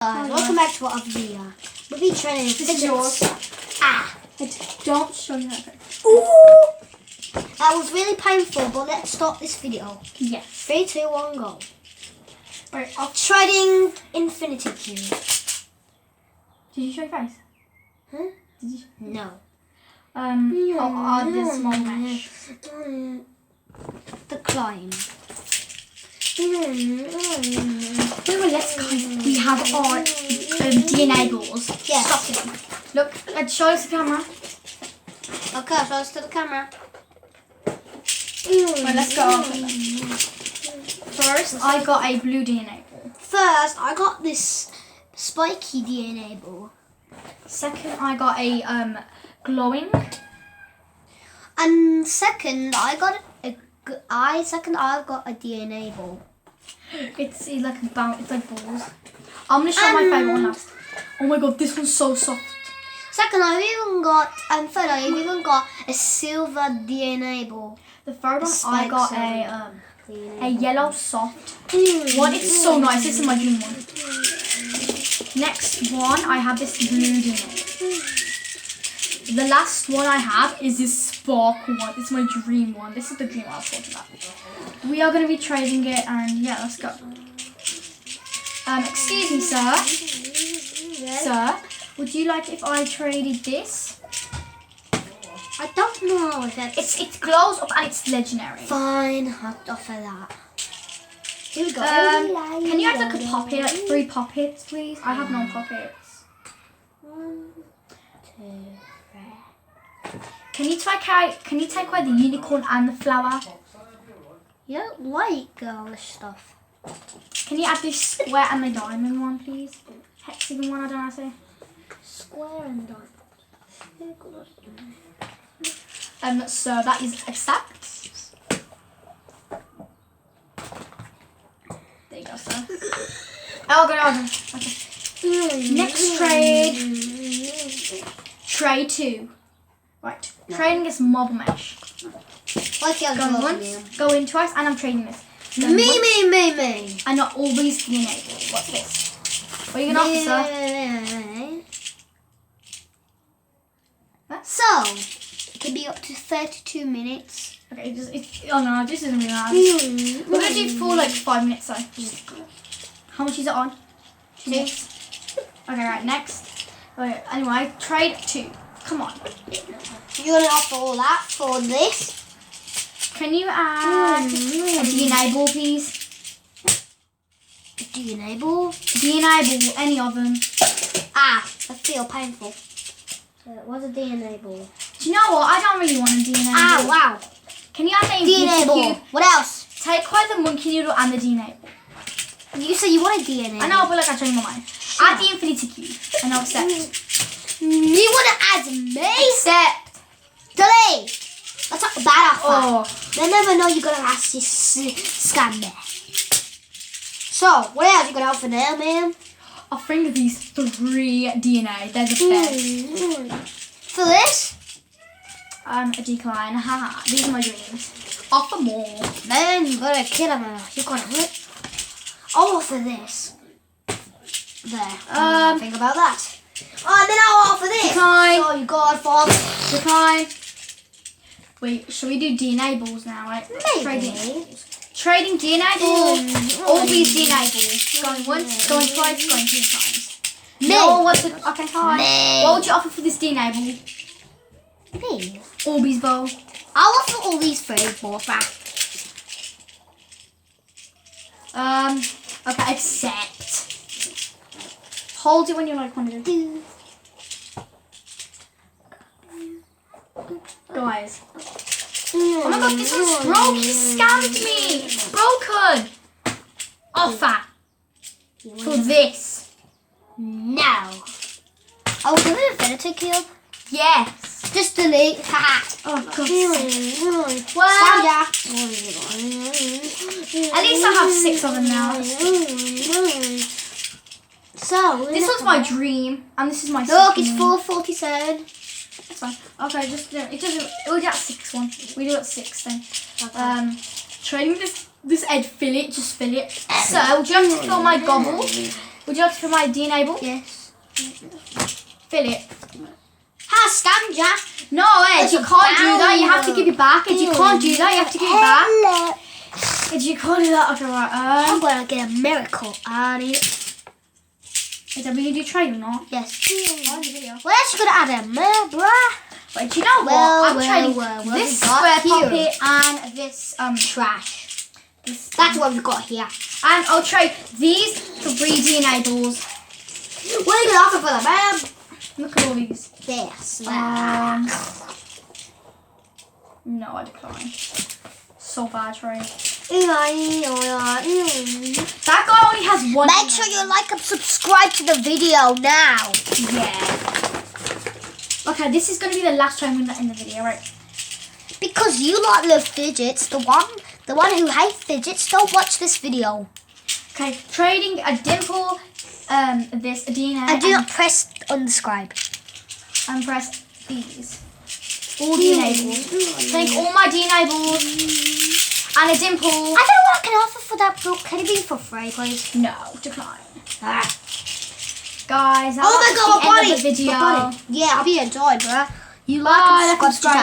Welcome back to our video. We'll be training This is yours. Don't show me that. Ooh! That was really painful, but let's start this video. Yes. 3, 2, 1, go. Right, I'll... Trading Infinity Cube. Did you show your face? Huh? Did you? No. I'll add this small mesh. The climb. Let's guys, we have our DNA balls. Yes. Stop them. Look, show us the camera. Okay, show us to the camera. Right, let's go. First, I got a blue DNA ball. First, I got this spiky DNA ball. Second, I got a glowing. And second, I got a DNA ball. It's like a bounce. It's like balls. I'm gonna show my favorite one last. Oh my god, this one's so soft. Second, I've even got, and third, I've even got a silver DNA ball. The third one, I got a yellow soft Mm. one. It's so nice. This is my dream one. Next one, I have this blue DNA. The last one I have is this sparkle one. It's my dream one. This is the dream I was talking about. We are going to be trading it, and yeah, let's go. Excuse me, sir. Yes. Sir, would you like if I traded this? I don't know if that's... It glows up and it's legendary. Fine, I'll offer that. Here we go. Can you add like a pop hit, like 3 pop hits, please? I have no pop hits. 1, 2, 3. Can you take away the unicorn and the flower? You don't like girlish stuff. Can you add this square and the diamond one, please? Hexagon one, I don't know how to say. Square and diamond. So that is accept. There you go, sir. Okay. Next trade. Trade 2. Right. Trading this mob mesh. Like your Go girl, once, go in twice, and I'm trading this. Me. I not all these DNA balls. What's this? What are you going to offer, sir? So, it can be up to 32 minutes. Okay, oh no, this isn't really nice. We're going to do for like 5 minutes though. How much is it on? 2 minutes. Okay, right, next. Okay, anyway, trade 2. Come on. You're going to offer all that for this? Can you add a DNA ball, please? DNA ball? DNA ball, any of them. I feel painful. What's a DNA ball? Do you know what? I don't really want a DNA ball. Wow. Can you add the DNA Infinity ball. Cube? What else? Take away the monkey noodle and the DNA ball. You said you want a DNA. I know, but like I changed my mind. Add the Infinity Cube. And I'll accept. You want to add me? Accept. Delete. That's not a bad offer. Oh. They never know you're going to ask this scam there. So, what else you got out for now, man? Offering these 3 DNA. They're the best. For this? A decline. Haha. These are my dreams. Offer more. Man, you got to kill him. You got to hit. I'll offer this. There. Think about that. Oh, and then I'll offer this. Decline. So you got for... Decline. Wait, shall we do DNA balls now, right? Maybe. Trading DNA balls. All these DNA balls. Going once, going twice, going 3 times. No, what's the... Okay, fine. Me. What would you offer for this DNA ball? Me. Orbeez bowl. I'll offer all these 3 balls back. Okay, accept. Hold it when you like want to do. Guys. Oh my god, this one's broke. He scammed me. It's broken. Offer. For this. No. Oh, give it a Infinity Cube. Yes. Just delete. Oh god. Well, At least I have 6 of them now. So, This was my dream. And this is my look, second it's one. 4:47. That's fine. Okay, just we'll do that 6 one. We do it 6 then. Okay. Trading this edge fillet, just fill it. So, would you have to fill my gobble? Would you like to fill my DNA ball? Yes. Fill it. Ha, scammed ya. No, Ed, you can't do that. You have to give it back. Ed, you can't do that. You have to give it back. Ed, you can't do that. Okay, right. I'm gonna get a miracle on it. Is that really do trade or not? Yes. On the video. What else you gonna add in there, bruh? But do you know what? I'm trading this square puppet and this Trash. That's what we've got here. And I'll trade these 3 DNA balls. What are you gonna offer for them, man? Look at all these. This. No, I decline. So bad trade. That guy only has 1. Make sure you like and subscribe to the video now. Yeah. Okay, this is going to be the last time we're in the video, right? Because you lot love fidgets. The one who hates fidgets, don't watch this video. Okay, trading a dimple, this DNA. And do not press unsubscribe. And press these. All DNA balls. Take all my DNA balls. And a dimple. I don't know what I can offer for that book. Can it be for free, please? No, decline. Ah. Guys, Oh my god, the end of the video. Yeah, I'll be enjoyed, bruh. You Bye, like and subscribe.